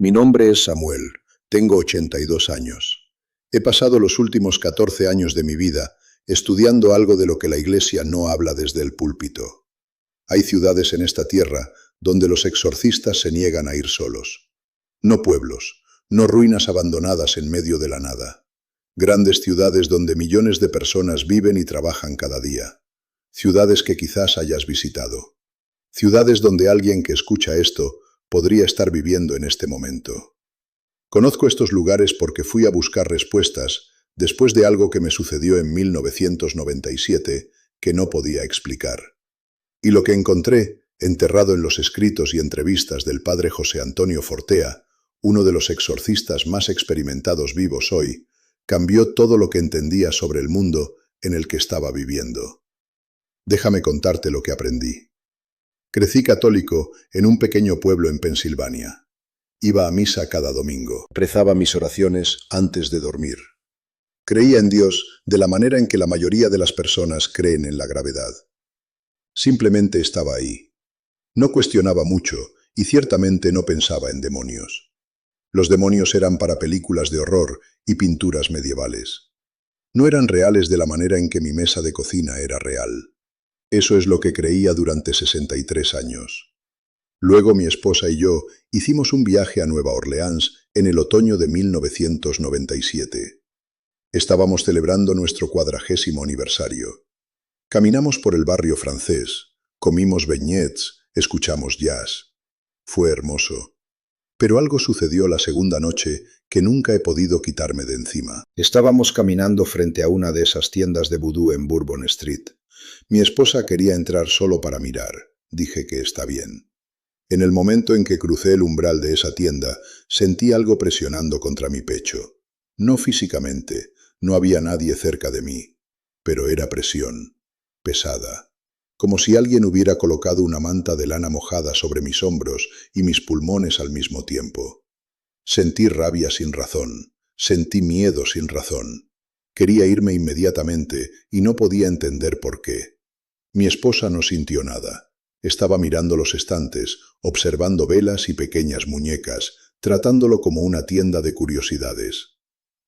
Mi nombre es Samuel, tengo 82 años. He pasado los últimos 14 años de mi vida estudiando algo de lo que la Iglesia no habla desde el púlpito. Hay ciudades en esta tierra donde los exorcistas se niegan a ir solos. No pueblos, no ruinas abandonadas en medio de la nada. Grandes ciudades donde millones de personas viven y trabajan cada día. Ciudades que quizás hayas visitado. Ciudades donde alguien que escucha esto podría estar viviendo en este momento. Conozco estos lugares porque fui a buscar respuestas después de algo que me sucedió en 1997 que no podía explicar. Y lo que encontré, enterrado en los escritos y entrevistas del padre José Antonio Fortea, uno de los exorcistas más experimentados vivos hoy, cambió todo lo que entendía sobre el mundo en el que estaba viviendo. Déjame contarte lo que aprendí. Crecí católico en un pequeño pueblo en Pensilvania. Iba a misa cada domingo. Rezaba mis oraciones antes de dormir. Creía en Dios de la manera en que la mayoría de las personas creen en la gravedad. Simplemente estaba ahí. No cuestionaba mucho y ciertamente no pensaba en demonios. Los demonios eran para películas de horror y pinturas medievales. No eran reales de la manera en que mi mesa de cocina era real. Eso es lo que creía durante 63 años. Luego mi esposa y yo hicimos un viaje a Nueva Orleans en el otoño de 1997. Estábamos celebrando nuestro 40º aniversario. Caminamos por el barrio francés, comimos beignets, escuchamos jazz. Fue hermoso. Pero algo sucedió la segunda noche que nunca he podido quitarme de encima. Estábamos caminando frente a una de esas tiendas de vudú en Bourbon Street. Mi esposa quería entrar solo para mirar. Dije que está bien. En el momento en que crucé el umbral de esa tienda, sentí algo presionando contra mi pecho. No físicamente, no había nadie cerca de mí, pero era presión, pesada, como si alguien hubiera colocado una manta de lana mojada sobre mis hombros y mis pulmones al mismo tiempo. Sentí rabia sin razón, sentí miedo sin razón. Quería irme inmediatamente y no podía entender por qué. Mi esposa no sintió nada. Estaba mirando los estantes, observando velas y pequeñas muñecas, tratándolo como una tienda de curiosidades.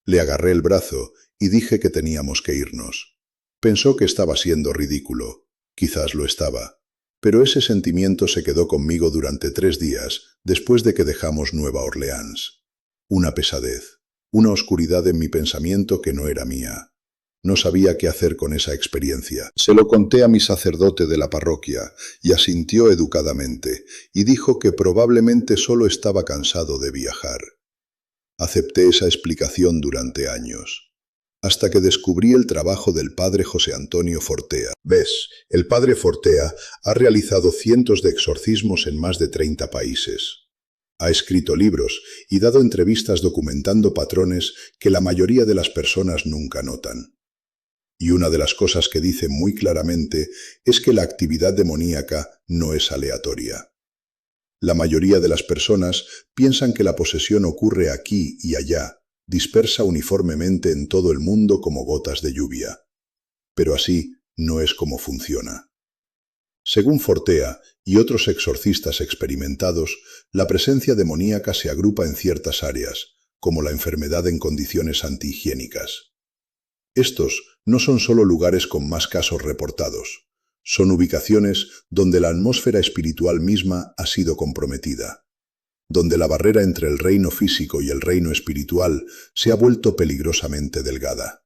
Le agarré el brazo y dije que teníamos que irnos. Pensó que estaba siendo ridículo. Quizás lo estaba. Pero ese sentimiento se quedó conmigo durante 3 días después de que dejamos Nueva Orleans. Una pesadez, una oscuridad en mi pensamiento que no era mía. No sabía qué hacer con esa experiencia. Se lo conté a mi sacerdote de la parroquia y asintió educadamente y dijo que probablemente solo estaba cansado de viajar. Acepté esa explicación durante años, hasta que descubrí el trabajo del padre José Antonio Fortea. ¿Ves? El padre Fortea ha realizado cientos de exorcismos en más de 30 países. Ha escrito libros y dado entrevistas documentando patrones que la mayoría de las personas nunca notan. Y una de las cosas que dice muy claramente es que la actividad demoníaca no es aleatoria. La mayoría de las personas piensan que la posesión ocurre aquí y allá, dispersa uniformemente en todo el mundo como gotas de lluvia. Pero así no es como funciona. Según Fortea y otros exorcistas experimentados, la presencia demoníaca se agrupa en ciertas áreas, como la enfermedad en condiciones antihigiénicas. Estos no son solo lugares con más casos reportados, son ubicaciones donde la atmósfera espiritual misma ha sido comprometida, donde la barrera entre el reino físico y el reino espiritual se ha vuelto peligrosamente delgada.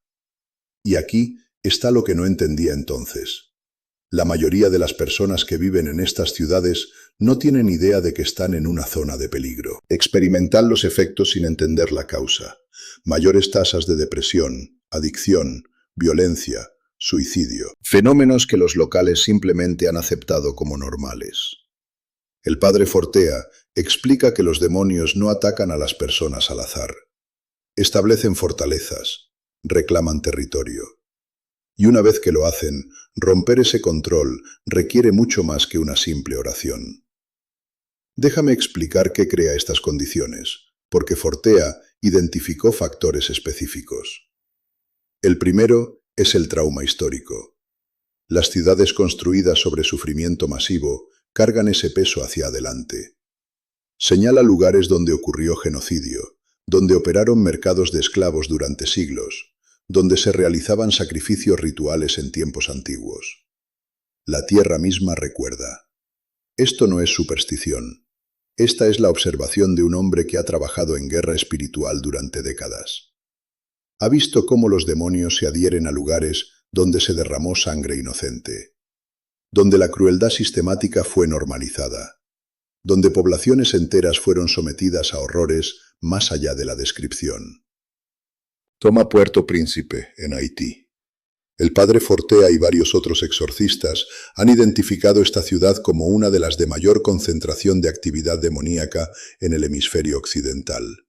Y aquí está lo que no entendía entonces. La mayoría de las personas que viven en estas ciudades no tienen idea de que están en una zona de peligro. Experimentan los efectos sin entender la causa. Mayores tasas de depresión, adicción, violencia, suicidio. Fenómenos que los locales simplemente han aceptado como normales. El padre Fortea explica que los demonios no atacan a las personas al azar. Establecen fortalezas, reclaman territorio. Y una vez que lo hacen, romper ese control requiere mucho más que una simple oración. Déjame explicar qué crea estas condiciones, porque Fortea identificó factores específicos. El primero es el trauma histórico. Las ciudades construidas sobre sufrimiento masivo cargan ese peso hacia adelante. Señala lugares donde ocurrió genocidio, donde operaron mercados de esclavos durante siglos, donde se realizaban sacrificios rituales en tiempos antiguos. La tierra misma recuerda. Esto no es superstición. Esta es la observación de un hombre que ha trabajado en guerra espiritual durante décadas. Ha visto cómo los demonios se adhieren a lugares donde se derramó sangre inocente, donde la crueldad sistemática fue normalizada, donde poblaciones enteras fueron sometidas a horrores más allá de la descripción. Toma Puerto Príncipe, en Haití. El padre Fortea y varios otros exorcistas han identificado esta ciudad como una de las de mayor concentración de actividad demoníaca en el hemisferio occidental.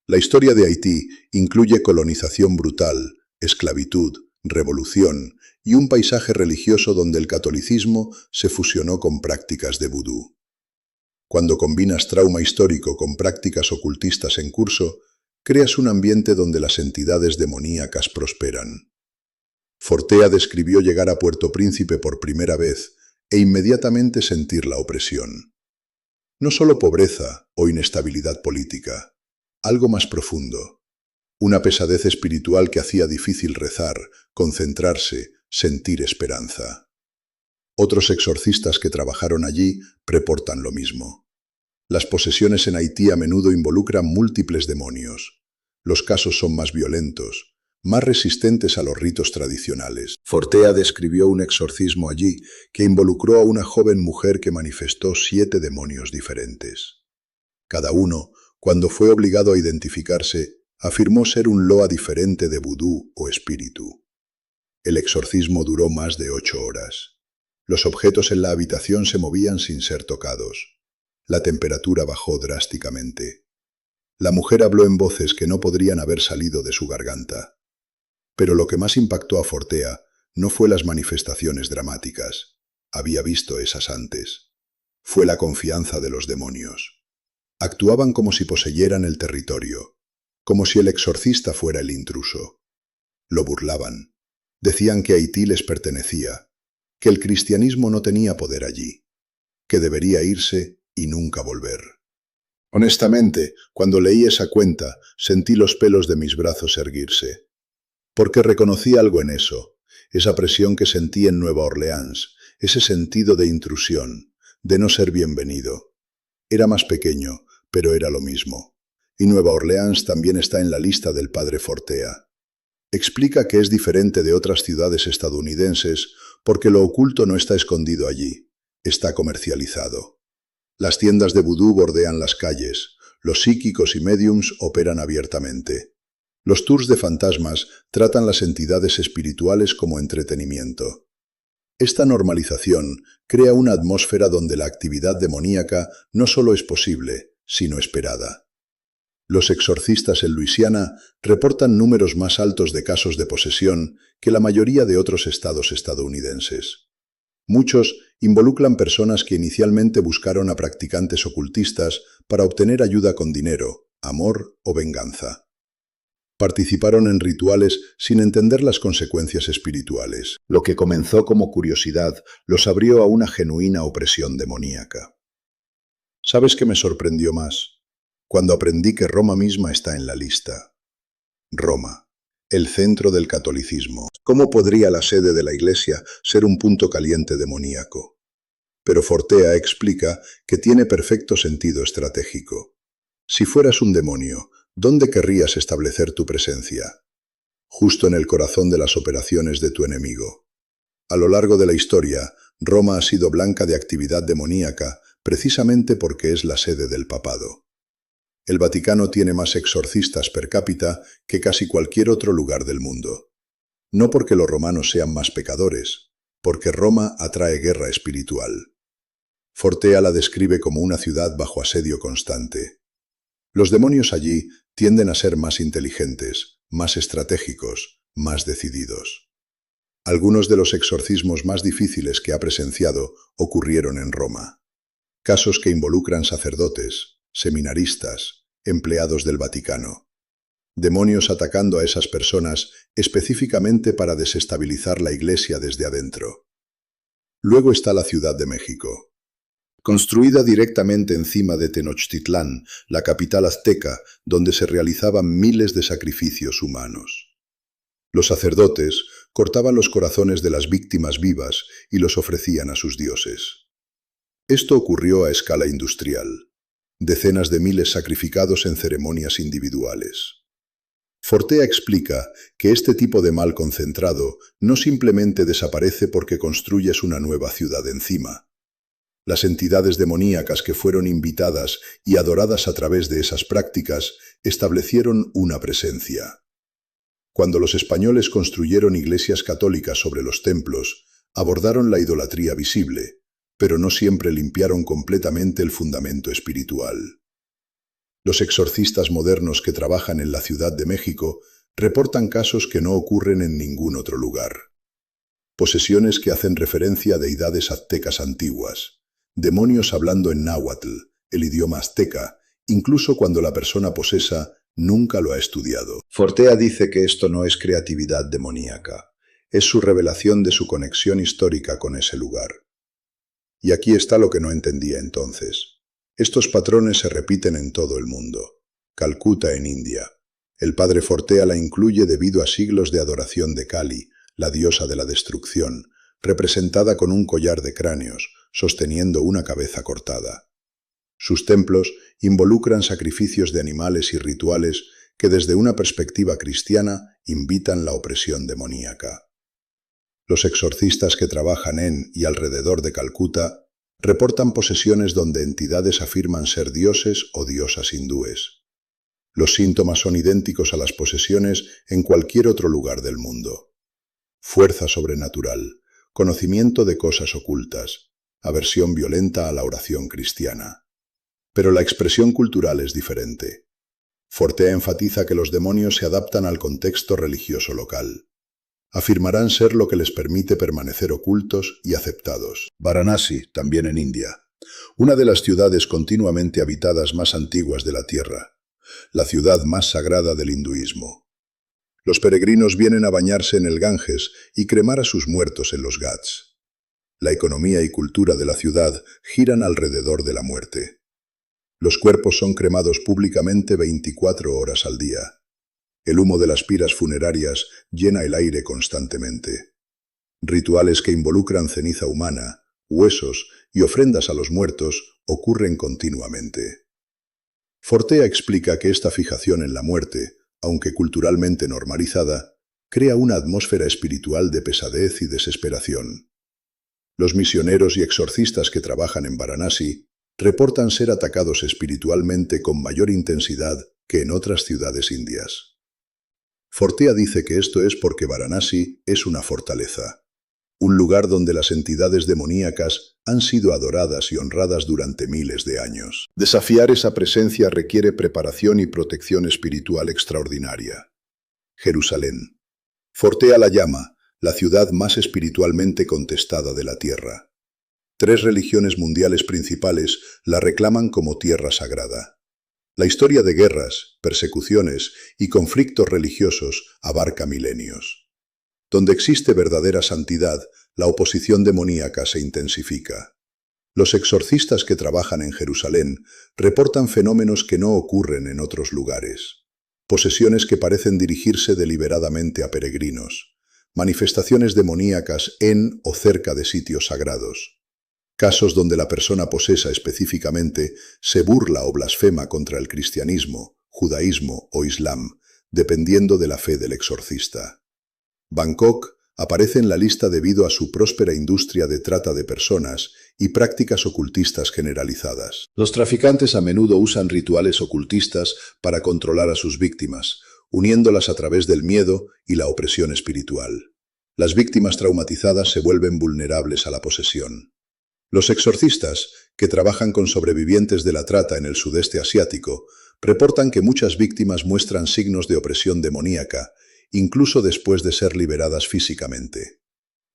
La historia de Haití incluye colonización brutal, esclavitud, revolución y un paisaje religioso donde el catolicismo se fusionó con prácticas de vudú. Cuando combinas trauma histórico con prácticas ocultistas en curso, creas un ambiente donde las entidades demoníacas prosperan. Fortea describió llegar a Puerto Príncipe por primera vez e inmediatamente sentir la opresión. No solo pobreza o inestabilidad política, algo más profundo. Una pesadez espiritual que hacía difícil rezar, concentrarse, sentir esperanza. Otros exorcistas que trabajaron allí reportan lo mismo. Las posesiones en Haití a menudo involucran múltiples demonios. Los casos son más violentos, más resistentes a los ritos tradicionales. Fortea describió un exorcismo allí que involucró a una joven mujer que manifestó 7 demonios diferentes. Cada uno, cuando fue obligado a identificarse, afirmó ser un loa diferente de vudú o espíritu. El exorcismo duró más de 8 horas. Los objetos en la habitación se movían sin ser tocados. La temperatura bajó drásticamente. La mujer habló en voces que no podrían haber salido de su garganta. Pero lo que más impactó a Fortea no fue las manifestaciones dramáticas. Había visto esas antes. Fue la confianza de los demonios. Actuaban como si poseyeran el territorio, como si el exorcista fuera el intruso. Lo burlaban. Decían que Haití les pertenecía, que el cristianismo no tenía poder allí, que debería irse y nunca volver. Honestamente, cuando leí esa cuenta, sentí los pelos de mis brazos erguirse. Porque reconocí algo en eso, esa presión que sentí en Nueva Orleans, ese sentido de intrusión, de no ser bienvenido. Era más pequeño, pero era lo mismo. Y Nueva Orleans también está en la lista del padre Fortea. Explica que es diferente de otras ciudades estadounidenses porque lo oculto no está escondido allí, está comercializado. Las tiendas de vudú bordean las calles, los psíquicos y médiums operan abiertamente. Los tours de fantasmas tratan las entidades espirituales como entretenimiento. Esta normalización crea una atmósfera donde la actividad demoníaca no solo es posible, sino esperada. Los exorcistas en Luisiana reportan números más altos de casos de posesión que la mayoría de otros estados estadounidenses. Muchos involucran personas que inicialmente buscaron a practicantes ocultistas para obtener ayuda con dinero, amor o venganza. Participaron en rituales sin entender las consecuencias espirituales. Lo que comenzó como curiosidad los abrió a una genuina opresión demoníaca. ¿Sabes qué me sorprendió más? Cuando aprendí que Roma misma está en la lista. Roma, el centro del catolicismo. ¿Cómo podría la sede de la Iglesia ser un punto caliente demoníaco? Pero Fortea explica que tiene perfecto sentido estratégico. Si fueras un demonio, ¿dónde querrías establecer tu presencia? Justo en el corazón de las operaciones de tu enemigo. A lo largo de la historia, Roma ha sido blanca de actividad demoníaca precisamente porque es la sede del papado. El Vaticano tiene más exorcistas per cápita que casi cualquier otro lugar del mundo. No porque los romanos sean más pecadores, porque Roma atrae guerra espiritual. Fortea la describe como una ciudad bajo asedio constante. Los demonios allí tienden a ser más inteligentes, más estratégicos, más decididos. Algunos de los exorcismos más difíciles que ha presenciado ocurrieron en Roma. Casos que involucran sacerdotes, seminaristas, empleados del Vaticano. Demonios atacando a esas personas específicamente para desestabilizar la Iglesia desde adentro. Luego está la Ciudad de México. construida directamente encima de Tenochtitlán, la capital azteca, donde se realizaban miles de sacrificios humanos. Los sacerdotes cortaban los corazones de las víctimas vivas y los ofrecían a sus dioses. Esto ocurrió a escala industrial. Decenas de miles sacrificados en ceremonias individuales. Fortea explica que este tipo de mal concentrado no simplemente desaparece porque construyes una nueva ciudad encima. Las entidades demoníacas que fueron invitadas y adoradas a través de esas prácticas establecieron una presencia. Cuando los españoles construyeron iglesias católicas sobre los templos, abordaron la idolatría visible, pero no siempre limpiaron completamente el fundamento espiritual. Los exorcistas modernos que trabajan en la Ciudad de México reportan casos que no ocurren en ningún otro lugar. Posesiones que hacen referencia a deidades aztecas antiguas, demonios hablando en náhuatl, el idioma azteca, incluso cuando la persona posesa nunca lo ha estudiado. Fortea dice que esto no es creatividad demoníaca, es su revelación de su conexión histórica con ese lugar. Y aquí está lo que no entendía entonces. Estos patrones se repiten en todo el mundo. Calcuta en India. El padre Fortea la incluye debido a siglos de adoración de Kali, la diosa de la destrucción, representada con un collar de cráneos, sosteniendo una cabeza cortada. Sus templos involucran sacrificios de animales y rituales que desde una perspectiva cristiana invitan la opresión demoníaca. Los exorcistas que trabajan en y alrededor de Calcuta reportan posesiones donde entidades afirman ser dioses o diosas hindúes. Los síntomas son idénticos a las posesiones en cualquier otro lugar del mundo. Fuerza sobrenatural, conocimiento de cosas ocultas, aversión violenta a la oración cristiana. Pero la expresión cultural es diferente. Fortea enfatiza que los demonios se adaptan al contexto religioso local. Afirmarán ser lo que les permite permanecer ocultos y aceptados. Varanasi, también en India, una de las ciudades continuamente habitadas más antiguas de la Tierra, la ciudad más sagrada del hinduismo. Los peregrinos vienen a bañarse en el Ganges y cremar a sus muertos en los Ghats. La economía y cultura de la ciudad giran alrededor de la muerte. Los cuerpos son cremados públicamente 24 horas al día. El humo de las piras funerarias llena el aire constantemente. Rituales que involucran ceniza humana, huesos y ofrendas a los muertos ocurren continuamente. Fortea explica que esta fijación en la muerte, aunque culturalmente normalizada, crea una atmósfera espiritual de pesadez y desesperación. Los misioneros y exorcistas que trabajan en Varanasi reportan ser atacados espiritualmente con mayor intensidad que en otras ciudades indias. Fortea dice que esto es porque Varanasi es una fortaleza, un lugar donde las entidades demoníacas han sido adoradas y honradas durante miles de años. Desafiar esa presencia requiere preparación y protección espiritual extraordinaria. Jerusalén. Fortea la llama, la ciudad más espiritualmente contestada de la tierra. 3 religiones mundiales principales la reclaman como tierra sagrada. La historia de guerras, persecuciones y conflictos religiosos abarca milenios. Donde existe verdadera santidad, la oposición demoníaca se intensifica. Los exorcistas que trabajan en Jerusalén reportan fenómenos que no ocurren en otros lugares. Posesiones que parecen dirigirse deliberadamente a peregrinos. Manifestaciones demoníacas en o cerca de sitios sagrados. Casos donde la persona posesa específicamente se burla o blasfema contra el cristianismo, judaísmo o islam, dependiendo de la fe del exorcista. Bangkok aparece en la lista debido a su próspera industria de trata de personas y prácticas ocultistas generalizadas. Los traficantes a menudo usan rituales ocultistas para controlar a sus víctimas, uniéndolas a través del miedo y la opresión espiritual. Las víctimas traumatizadas se vuelven vulnerables a la posesión. Los exorcistas, que trabajan con sobrevivientes de la trata en el sudeste asiático, reportan que muchas víctimas muestran signos de opresión demoníaca, incluso después de ser liberadas físicamente.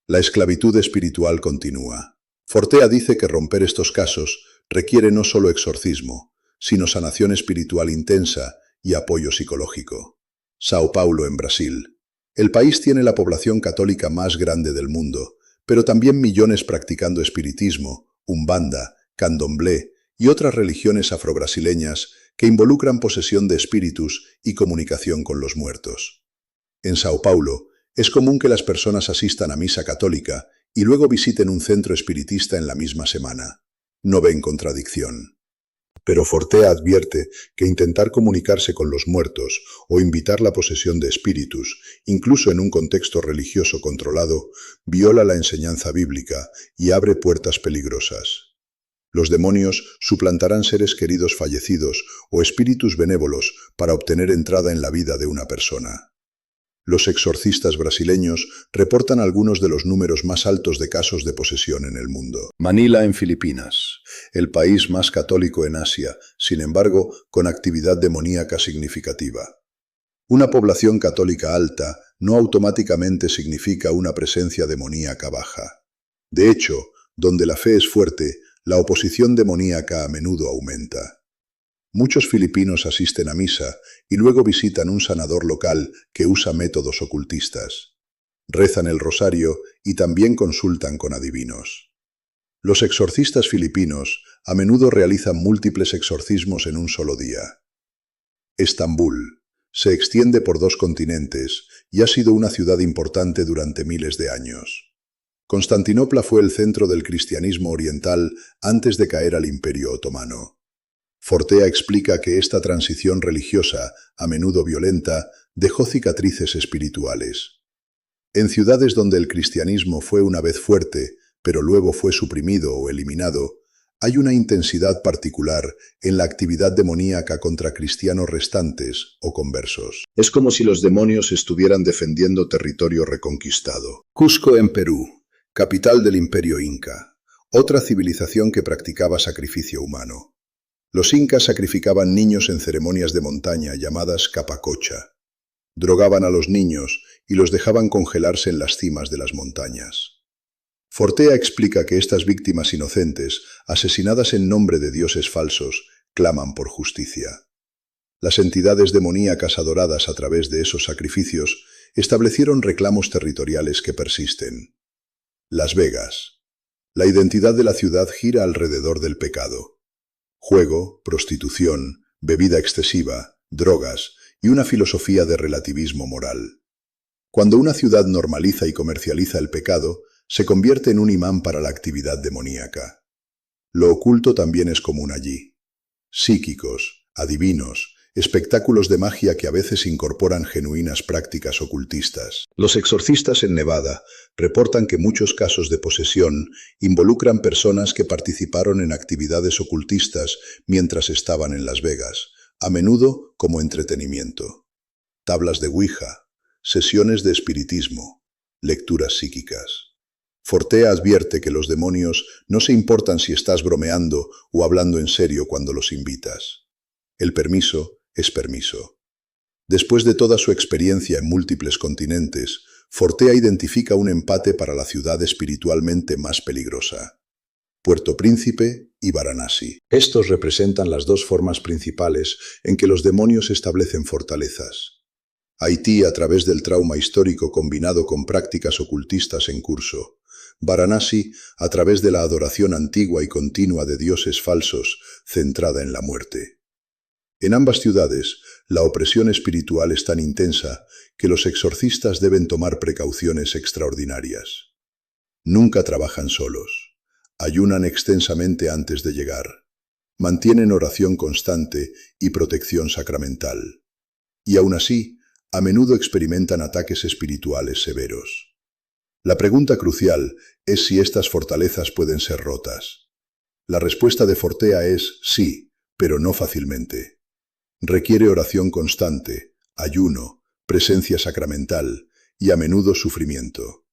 La esclavitud espiritual continúa. Fortea dice que romper estos casos requiere no solo exorcismo, sino sanación espiritual intensa y apoyo psicológico. Sao Paulo, en Brasil. El país tiene la población católica más grande del mundo, pero también millones practicando espiritismo, umbanda candomblé y otras religiones afrobrasileñas que involucran posesión de espíritus y comunicación con los muertos. En Sao Paulo, es común que las personas asistan a misa católica y luego visiten un centro espiritista en la misma semana. No ven contradicción. Pero Fortea advierte que intentar comunicarse con los muertos o invitar la posesión de espíritus, incluso en un contexto religioso controlado, viola la enseñanza bíblica y abre puertas peligrosas. Los demonios suplantarán seres queridos fallecidos o espíritus benévolos para obtener entrada en la vida de una persona. Los exorcistas brasileños reportan algunos de los números más altos de casos de posesión en el mundo. Manila, en Filipinas, el país más católico en Asia, sin embargo, con actividad demoníaca significativa. Una población católica alta no automáticamente significa una presencia demoníaca baja. De hecho, donde la fe es fuerte, la oposición demoníaca a menudo aumenta. Muchos filipinos asisten a misa y luego visitan un sanador local que usa métodos ocultistas. Rezan el rosario y también consultan con adivinos. Los exorcistas filipinos a menudo realizan múltiples exorcismos en un solo día. Estambul se extiende por 2 continentes y ha sido una ciudad importante durante miles de años. Constantinopla fue el centro del cristianismo oriental antes de caer al Imperio Otomano. Fortea explica que esta transición religiosa, a menudo violenta, dejó cicatrices espirituales. En ciudades donde el cristianismo fue una vez fuerte, pero luego fue suprimido o eliminado, hay una intensidad particular en la actividad demoníaca contra cristianos restantes o conversos. Es como si los demonios estuvieran defendiendo territorio reconquistado. Cusco, en Perú, capital del Imperio Inca, otra civilización que practicaba sacrificio humano. Los incas sacrificaban niños en ceremonias de montaña llamadas capacocha. Drogaban a los niños y los dejaban congelarse en las cimas de las montañas. Fortea explica que estas víctimas inocentes, asesinadas en nombre de dioses falsos, claman por justicia. Las entidades demoníacas adoradas a través de esos sacrificios establecieron reclamos territoriales que persisten. Las Vegas. La identidad de la ciudad gira alrededor del pecado. Juego, prostitución, bebida excesiva, drogas y una filosofía de relativismo moral. Cuando una ciudad normaliza y comercializa el pecado, se convierte en un imán para la actividad demoníaca. Lo oculto también es común allí. Psíquicos, adivinos, espectáculos de magia que a veces incorporan genuinas prácticas ocultistas. Los exorcistas en Nevada reportan que muchos casos de posesión involucran personas que participaron en actividades ocultistas mientras estaban en Las Vegas, a menudo como entretenimiento. Tablas de Ouija, sesiones de espiritismo, lecturas psíquicas. Fortea advierte que los demonios no se importan si estás bromeando o hablando en serio cuando los invitas. El permiso es permiso. Después de toda su experiencia en múltiples continentes, Fortea identifica un empate para la ciudad espiritualmente más peligrosa: Puerto Príncipe y Varanasi. Estos representan las 2 formas principales en que los demonios establecen fortalezas. Haití, a través del trauma histórico combinado con prácticas ocultistas en curso. Varanasi, a través de la adoración antigua y continua de dioses falsos, centrada en la muerte. En ambas ciudades, la opresión espiritual es tan intensa que los exorcistas deben tomar precauciones extraordinarias. Nunca trabajan solos. Ayunan extensamente antes de llegar. Mantienen oración constante y protección sacramental. Y aún así, a menudo experimentan ataques espirituales severos. La pregunta crucial es si estas fortalezas pueden ser rotas. La respuesta de Fortea es sí, pero no fácilmente. Requiere oración constante, ayuno, presencia sacramental y a menudo sufrimiento.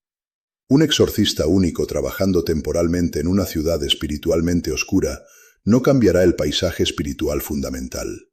Un exorcista único trabajando temporalmente en una ciudad espiritualmente oscura no cambiará el paisaje espiritual fundamental.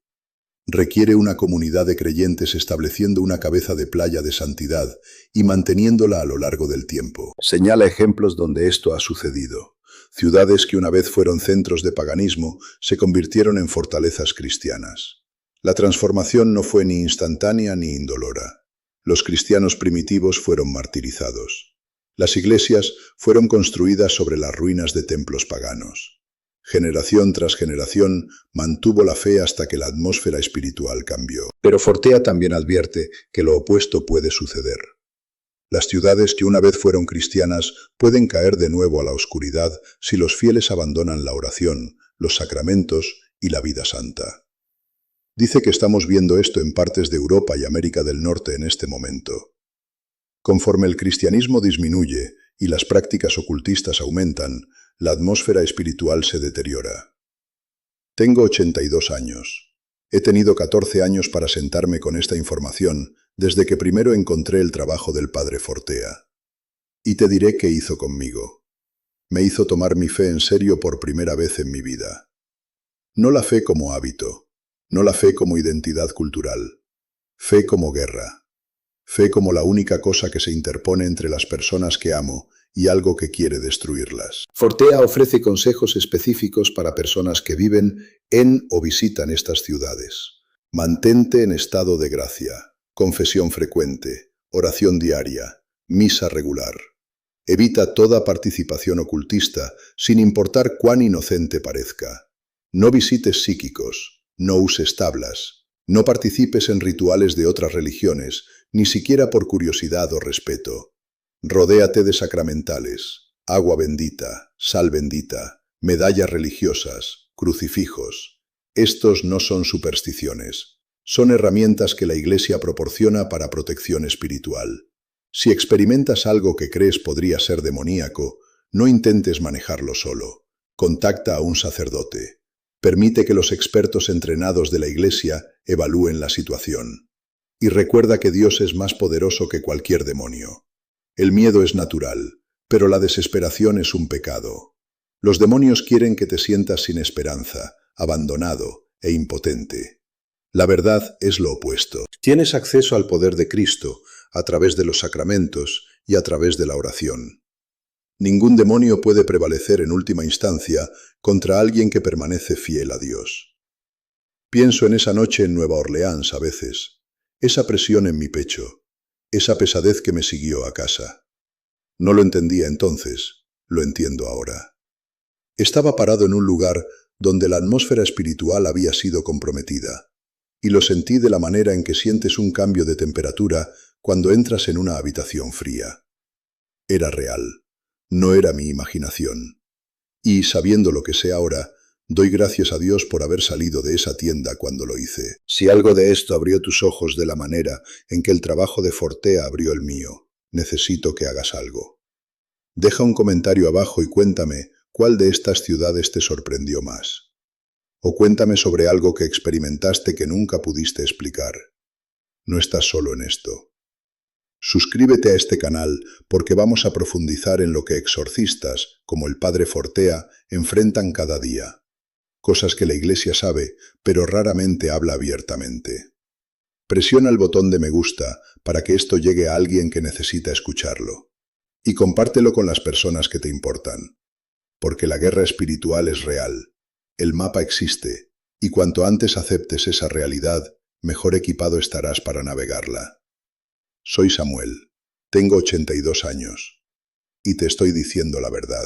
Requiere una comunidad de creyentes estableciendo una cabeza de playa de santidad y manteniéndola a lo largo del tiempo. Señala ejemplos donde esto ha sucedido. Ciudades que una vez fueron centros de paganismo se convirtieron en fortalezas cristianas. La transformación no fue ni instantánea ni indolora. Los cristianos primitivos fueron martirizados. Las iglesias fueron construidas sobre las ruinas de templos paganos. Generación tras generación mantuvo la fe hasta que la atmósfera espiritual cambió. Pero Fortea también advierte que lo opuesto puede suceder. Las ciudades que una vez fueron cristianas pueden caer de nuevo a la oscuridad si los fieles abandonan la oración, los sacramentos y la vida santa. Dice que estamos viendo esto en partes de Europa y América del Norte en este momento. Conforme el cristianismo disminuye y las prácticas ocultistas aumentan, la atmósfera espiritual se deteriora. Tengo 82 años. He tenido 14 años para sentarme con esta información desde que primero encontré el trabajo del padre Fortea. Y te diré qué hizo conmigo. Me hizo tomar mi fe en serio por primera vez en mi vida. No la fe como hábito, no la fe como identidad cultural, fe como guerra, fe como la única cosa que se interpone entre las personas que amo y algo que quiere destruirlas. Fortea ofrece consejos específicos para personas que viven en o visitan estas ciudades. Mantente en estado de gracia, confesión frecuente, oración diaria, misa regular. Evita toda participación ocultista, sin importar cuán inocente parezca. No visites psíquicos, no uses tablas, no participes en rituales de otras religiones, ni siquiera por curiosidad o respeto. Rodéate de sacramentales, agua bendita, sal bendita, medallas religiosas, crucifijos. Estos no son supersticiones, son herramientas que la Iglesia proporciona para protección espiritual. Si experimentas algo que crees podría ser demoníaco, no intentes manejarlo solo. Contacta a un sacerdote. Permite que los expertos entrenados de la Iglesia evalúen la situación. Y recuerda que Dios es más poderoso que cualquier demonio. El miedo es natural, pero la desesperación es un pecado. Los demonios quieren que te sientas sin esperanza, abandonado e impotente. La verdad es lo opuesto. Tienes acceso al poder de Cristo a través de los sacramentos y a través de la oración. Ningún demonio puede prevalecer en última instancia contra alguien que permanece fiel a Dios. Pienso en esa noche en Nueva Orleans a veces, esa presión en mi pecho, esa pesadez que me siguió a casa. No lo entendía entonces, lo entiendo ahora. Estaba parado en un lugar donde la atmósfera espiritual había sido comprometida, y lo sentí de la manera en que sientes un cambio de temperatura cuando entras en una habitación fría. Era real, no era mi imaginación. Y, sabiendo lo que sé ahora, doy gracias a Dios por haber salido de esa tienda cuando lo hice. Si algo de esto abrió tus ojos de la manera en que el trabajo de Fortea abrió el mío, necesito que hagas algo. Deja un comentario abajo y cuéntame cuál de estas ciudades te sorprendió más. O cuéntame sobre algo que experimentaste que nunca pudiste explicar. No estás solo en esto. Suscríbete a este canal porque vamos a profundizar en lo que exorcistas, como el padre Fortea, enfrentan cada día. Cosas que la Iglesia sabe, pero raramente habla abiertamente. Presiona el botón de me gusta para que esto llegue a alguien que necesita escucharlo. Y compártelo con las personas que te importan. Porque la guerra espiritual es real. El mapa existe, y cuanto antes aceptes esa realidad, mejor equipado estarás para navegarla. Soy Samuel, tengo 82 años, y te estoy diciendo la verdad.